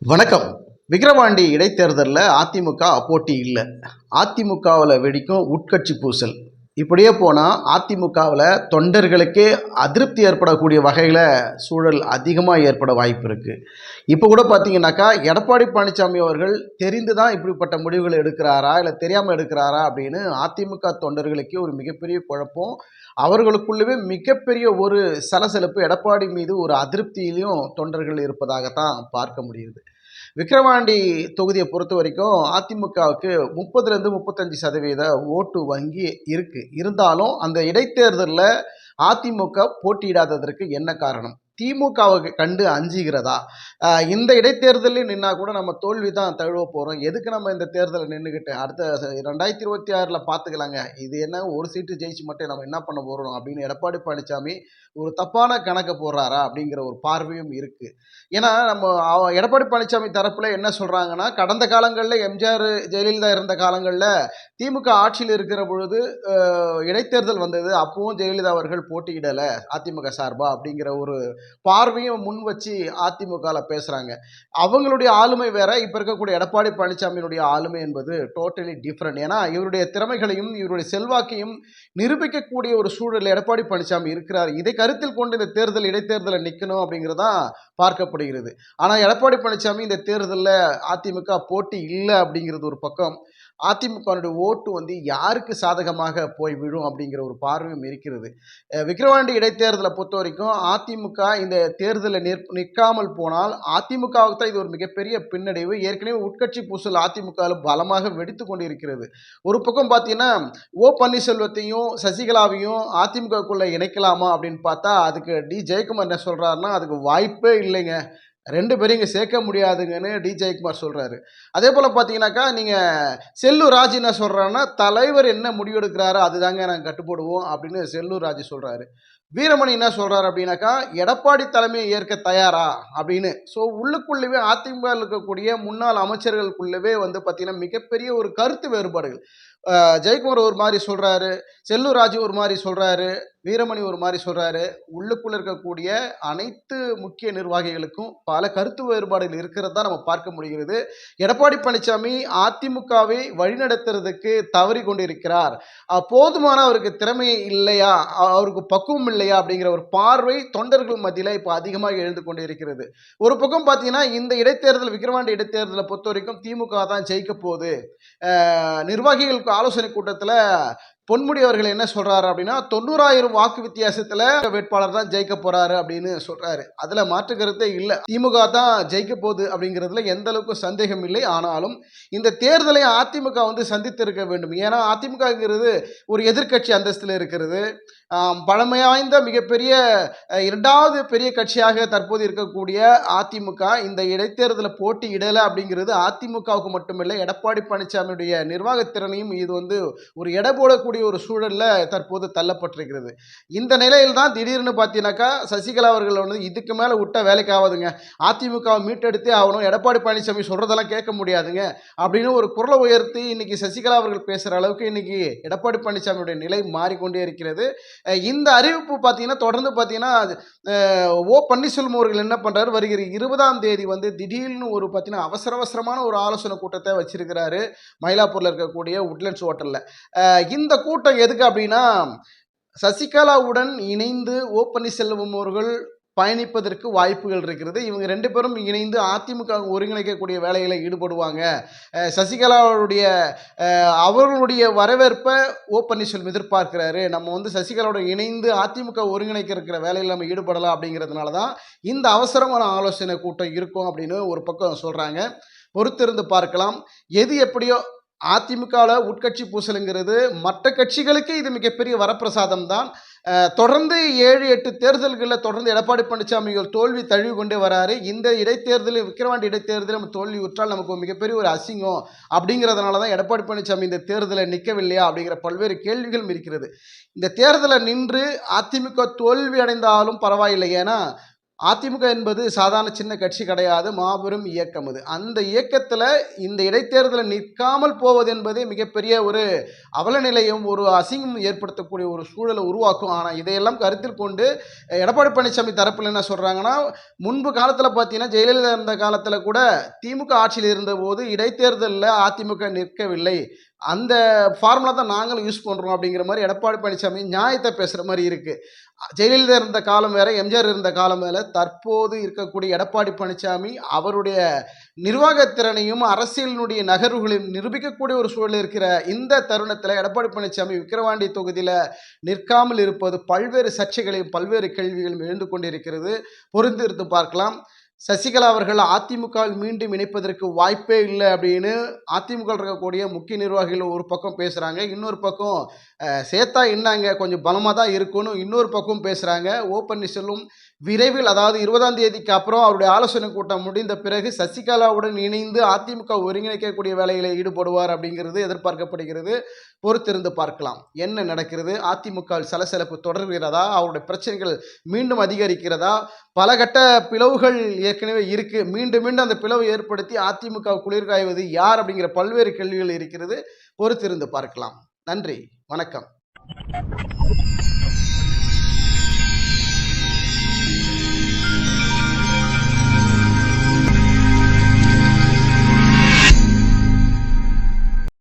வணக்கம். விக்கிரவாண்டி இடைத்தேர்தலில் அதிமுக போட்டி இல்லை. அதிமுகவில் வெடிக்கும் உட்கட்சி பூசல். இப்படியே போனால் அதிமுகவில் தொண்டர்களுக்கே அதிருப்தி ஏற்படக்கூடிய வகையில் சூழல் அதிகமாக ஏற்பட வாய்ப்பு இருக்குது. இப்போ கூட பார்த்தீங்கன்னாக்கா எடப்பாடி பழனிசாமி அவர்கள் தெரிந்து தான் இப்படிப்பட்ட முடிவுகள் எடுக்கிறாரா இல்லை தெரியாமல் எடுக்கிறாரா அப்படின்னு அதிமுக தொண்டர்களுக்கே ஒரு மிகப்பெரிய குழப்பம். அவர்களுக்குள்ளவே மிகப்பெரிய ஒரு சலசலப்பு, எடப்பாடி மீது ஒரு அதிருப்தியிலையும் தொண்டர்கள் இருப்பதாகத்தான் பார்க்க முடியுது. விக்கிரவாண்டி தொகுதியை பொறுத்த வரைக்கும் அதிமுகவுக்கு 30லேருந்து 35% ஓட்டு வங்கி இருக்கு. இருந்தாலும் அந்த இடைத்தேர்தலில் அதிமுக போட்டியிடாததற்கு என்ன காரணம்? திமுகவுக்கு கண்டு அஞ்சுகிறதா? இந்த இடைத்தேர்தலில் நின்னா கூட நம்ம தோல்வி தான் தழுவ போகிறோம், எதுக்கு நம்ம இந்த தேர்தலில் நின்றுக்கிட்டு அடுத்த 2026 பார்த்துக்கலாங்க, இது என்ன ஒரு சீட்டு ஜெயிச்சு மட்டும் நம்ம என்ன பண்ண போகிறோம் அப்படின்னு எடப்பாடி பழனிசாமி ஒரு தப்பான கணக்கை போடுறாரா அப்படிங்கிற ஒரு பார்வையும் இருக்குது. ஏன்னா நம்ம எடப்பாடி பழனிசாமி தரப்பில் என்ன சொல்கிறாங்கன்னா, கடந்த காலங்களில் எம்ஜிஆர் ஜெயலலிதா இருந்த காலங்களில் திமுக ஆட்சியில் இருக்கிற பொழுது இடைத்தேர்தல் வந்தது, அப்பவும் ஜெயலலிதா அவர்கள் போட்டியிடலை அதிமுக சார்பாக அப்படிங்கிற ஒரு பார்வையும் முன் வச்சு அதிமுகவில் பேசுகிறாங்க. அவங்களுடைய ஆளுமை வேற, இப்போ இருக்கக்கூடிய எடப்பாடி பழனிசாமியினுடைய ஆளுமை என்பது டோட்டலி டிஃப்ரெண்ட். ஏன்னா இவருடைய திறமைகளையும் இவருடைய செல்வாக்கையும் நிரூபிக்கக்கூடிய ஒரு சூழல் எடப்பாடி பழனிசாமி இருக்கிறார். இதை கருத்தில் கொண்டு இந்த இடைத்தேர்தலில் நிற்கணும் அப்படிங்கிறதான் பார்க்கப்படுகிறது. ஆனால் எடப்பாடி பழனிசாமி இந்த தேர்தலில் அதிமுக போட்டி இல்லை அப்படிங்கிறது ஒரு பக்கம், அதிமுகனுடைய ஓட்டு யாருக்கு சாதகமாக போய் விழும் அப்படிங்கிற ஒரு பார்வையும் இருக்கிறது. விக்கிரவாண்டி இடைத்தேர்தலை பொறுத்த வரைக்கும் அதிமுக இந்த தேர்தலில் நிற்காமல் போனால் அதிமுகவுக்கு தான் இது ஒரு மிகப்பெரிய பின்னடைவு. ஏற்கனவே உட்கட்சி பூசல் அதிமுக பலமாக வெடித்து கொண்டு இருக்கிறது. ஒரு பக்கம் பார்த்தீங்கன்னா பன்னீர்செல்வத்தையும் சசிகலாவையும் அதிமுகக்குள்ள இணைக்கலாமா அப்படின்னு பார்த்தா அதுக்கு ஜெயக்குமார் என்ன சொல்றாருன்னா, அதுக்கு வாய்ப்பே இல்லைங்க, 2 பேரும் இங்கே சேர்க்க முடியாதுங்கன்னு ஜெயக்குமார் சொல்கிறாரு. அதே போல் பார்த்தீங்கன்னாக்கா நீங்கள் செல்லூர் ராஜ் என்ன சொல்கிறாருன்னா, தலைவர் என்ன முடிவெடுக்கிறாரோ அதுதாங்க நாங்கள் கட்டுப்படுவோம் அப்படின்னு செல்லூர் ராஜ் சொல்கிறாரு. வீரமணி என்ன சொல்கிறாரு அப்படின்னாக்கா, எடப்பாடி தலைமையை ஏற்க தயாரா அப்படின்னு. ஸோ உள்ளுக்குள்ளவே அதிமுக இருக்கக்கூடிய முன்னாள் அமைச்சர்களுக்குள்ளவே பார்த்தீங்கன்னா மிகப்பெரிய ஒரு கருத்து வேறுபாடுகள். ஜெயக்குமார் ஒரு மாதிரி சொல்கிறாரு, செல்லூர் ராஜு ஒரு மாதிரி சொல்கிறாரு, வீரமணி ஒரு மாதிரி சொல்கிறாரு. உள்ளுக்குள்ள இருக்கக்கூடிய அனைத்து முக்கிய நிர்வாகிகளுக்கும் பல கருத்து வேறுபாடுகள் இருக்கிறதா நம்ம பார்க்க முடிகிறது. எடப்பாடி பழனிசாமி அதிமுகவை வழிநடத்துறதுக்கு தவறி கொண்டிருக்கிறார், போதுமான அவருக்கு திறமை இல்லையா, அவருக்கு பக்குவம் இல்லையா அப்படிங்கிற ஒரு பார்வை தொண்டர்கள் மத்தியில் இப்போ அதிகமாக எழுந்து கொண்டு இருக்கிறது. ஒரு பக்கம் பார்த்தீங்கன்னா இந்த இடைத்தேர்தல், விக்கிரவாண்டி இடைத்தேர்தலை பொறுத்த வரைக்கும் திமுக தான் ஜெயிக்க போகுது. நிர்வாகிகளுக்கு ஆலோசனை கூட்டத்தில் பொன்முடி அவர்கள் என்ன சொல்றாரு அப்படின்னா, 90,000 வாக்கு வித்தியாசத்துல வேட்பாளர் தான் ஜெயிக்க போறாரு அப்படின்னு சொல்றாரு. அதுல மாற்று கருத்தே இல்லை. திமுக தான் ஜெயிக்க போகுது அப்படிங்கிறதுல எந்த அளவுக்கு சந்தேகம் இல்லை. ஆனாலும் இந்த தேர்தலை அதிமுக சந்தித்திருக்க வேண்டும். ஏன்னா அதிமுகங்கிறது ஒரு எதிர்கட்சி அந்தஸ்தில் இருக்கிறது. பழமை வாய்ந்த மிகப்பெரிய 2வது பெரிய கட்சியாக தற்போது இருக்கக்கூடிய அதிமுக இந்த இடைத்தேர்தலில் போட்டி இடலை அப்படிங்கிறது அதிமுகவுக்கு மட்டுமில்லை, எடப்பாடி பழனிசாமியுடைய நிர்வாகத்திறனையும் இது ஒரு எடை போடக்கூடிய ஒரு சூழல்ல தற்போது தள்ளப்பட்டிருக்கிறது. இந்த நிலையில் தான் திடீர்னு பார்த்தீங்கன்னாக்கா சசிகலா அவர்கள் இதுக்கு மேலே விட்ட வேலைக்கு ஆகாதுங்க, அதிமுகவை மீட்டெடுத்தே ஆகணும், எடப்பாடி பழனிசாமி சொல்றதெல்லாம் கேட்க முடியாதுங்க அப்படின்னு ஒரு குரலை உயர்த்தி இன்னைக்கு சசிகலா அவர்கள் பேசுகிற அளவுக்கு இன்னைக்கு எடப்பாடி பழனிசாமியுடைய நிலை மாறிக்கொண்டே இருக்கிறது. இந்த அறிவிப்பு பார்த்தீங்கன்னா தொடர்ந்து பார்த்தீங்கன்னா பன்னீர்செல்வம் அவர்கள் என்ன பண்றாரு, வருகிற 20ஆம் தேதி திடீர்னு ஒரு பார்த்தீங்கன்னா அவசரமான ஒரு ஆலோசனை கூட்டத்தை வச்சிருக்கிறாரு மயிலாப்பூர்ல இருக்கக்கூடிய உட்லண்ட்ஸ் ஹோட்டல்ல. இந்த கூட்டம் எதுக்கு அப்படின்னா, சசிகலாவுடன் இணைந்து பன்னீர்செல்வம் அவர்கள் பயணிப்பதற்கு வாய்ப்புகள் இருக்கிறது. இவங்க 2 பேரும் இணைந்து அதிமுக ஒருங்கிணைக்கக்கூடிய வேலைகளை ஈடுபடுவாங்க. சசிகலாவுடைய அவர்களுடைய வரவேற்பை பன்னீர்செல்வம் எதிர்பார்க்கிறாரு. நம்ம சசிகலாவோட இணைந்து அதிமுக ஒருங்கிணைக்க இருக்கிற வேலையில் நம்ம ஈடுபடலாம் அப்படிங்கிறதுனால தான் இந்த அவசரமான ஆலோசனை கூட்டம் இருக்கும் அப்படின்னு ஒரு பக்கம் சொல்றாங்க. பொறுத்திருந்து பார்க்கலாம். எது எப்படியோ அதிமுகவில் உட்கட்சி பூசலுங்கிறது மற்ற கட்சிகளுக்கு இது மிகப்பெரிய வரப்பிரசாதம் தான். தொடர்ந்து 7-8 தேர்தல்களில் தொடர்ந்து எடப்பாடி பழனிசாமி தோல்வி தழுவி கொண்டே வராரு. இந்த இடைத்தேர்தலில், விக்கிரவாண்டி இடைத்தேர்தலில் நம்ம தோல்வி உற்றால் நமக்கு மிகப்பெரிய ஒரு அசிங்கம் அப்படிங்கிறதுனால தான் எடப்பாடி பழனிசாமி இந்த தேர்தலில் நிற்கவில்லையா அப்படிங்கிற பல்வேறு கேள்விகள் இருக்கிறது. இந்த தேர்தலை நின்று அதிமுக தோல்வி அடைந்தாலும் பரவாயில்லை, ஏன்னா அதிமுக என்பது சாதாரண சின்ன கட்சி கிடையாது, மாபெரும் இயக்கம் அது. அந்த இயக்கத்தில் இந்த இடைத்தேர்தலில் நிற்காமல் போவது என்பது மிகப்பெரிய ஒரு அவலநிலையும் ஒரு அசிங்கம் ஏற்படுத்தக்கூடிய ஒரு சூழலை உருவாக்கும். ஆனால் இதையெல்லாம் கருத்தில் கொண்டு எடப்பாடி பழனிசாமி தரப்பில் என்ன சொல்கிறாங்கன்னா, முன்பு காலத்தில் பார்த்தீங்கன்னா ஜெயலலிதா இருந்த காலத்தில் கூட திமுக ஆட்சியில் இருந்தபோது இடைத்தேர்தலில் அதிமுக நிற்கவில்லை, அந்த ஃபார்முலா தான் நாங்களும் யூஸ் பண்ணுறோம் அப்படிங்கிற மாதிரி எடப்பாடி பழனிசாமி நியாயத்தை பேசுகிற மாதிரி இருக்குது. ஜெயலலிதா இருந்த காலம் வேற, எம்ஜிஆர் இருந்த காலம் வேற. தற்போது இருக்கக்கூடிய எடப்பாடி பழனிசாமி அவருடைய நிர்வாகத்திறனையும் அரசியலினுடைய நகர்வுகளையும் நிரூபிக்கக்கூடிய ஒரு சூழல் இருக்கிற இந்த தருணத்தில் எடப்பாடி பழனிசாமி விக்கிரவாண்டி தொகுதியில் நிற்காமல் இருப்பது பல்வேறு சர்ச்சைகளையும் பல்வேறு கேள்விகளையும் எழுந்து கொண்டிருக்கிறது. பொறுத்திருந்து பார்க்கலாம். சசிகலா அவர்கள் அதிமுகவில் மீண்டும் இணைப்பதற்கு வாய்ப்பே இல்லை அப்படின்னு அதிமுக இருக்கக்கூடிய முக்கிய நிர்வாகிகள் ஒரு பக்கம் பேசுகிறாங்க. இன்னொரு பக்கம் சேர்த்தா என்னங்க கொஞ்சம் பலமாக தான் இருக்குன்னு இன்னொரு பக்கம் பேசுகிறாங்க. ஓ பன்னீர்செல்வம் விரைவில், அதாவது 20ஆம் தேதிக்கு அப்புறம் அவருடைய ஆலோசனை கூட்டம் முடிந்த பிறகு சசிகலாவுடன் இணைந்து அதிமுக ஒருங்கிணைக்கக்கூடிய வேலையில் ஈடுபடுவார் அப்படிங்கிறது எதிர்பார்க்கப்படுகிறது. பொறுத்திருந்து பார்க்கலாம் என்ன நடக்கிறது. அதிமுக சலசலப்பு தொடர்கிறதா, அவருடைய பிரச்சனைகள் மீண்டும் அதிகரிக்கிறதா, பல கட்ட பிளவுகள் ஏற்கனவே இருக்கு, மீண்டும் மீண்டும் அந்த பிளவு ஏற்படுத்தி அதிமுக குளிர்காய்வது யார் அப்படிங்கிற பல்வேறு கேள்விகள் இருக்கிறது. பொறுத்திருந்து பார்க்கலாம். நன்றி, வணக்கம்.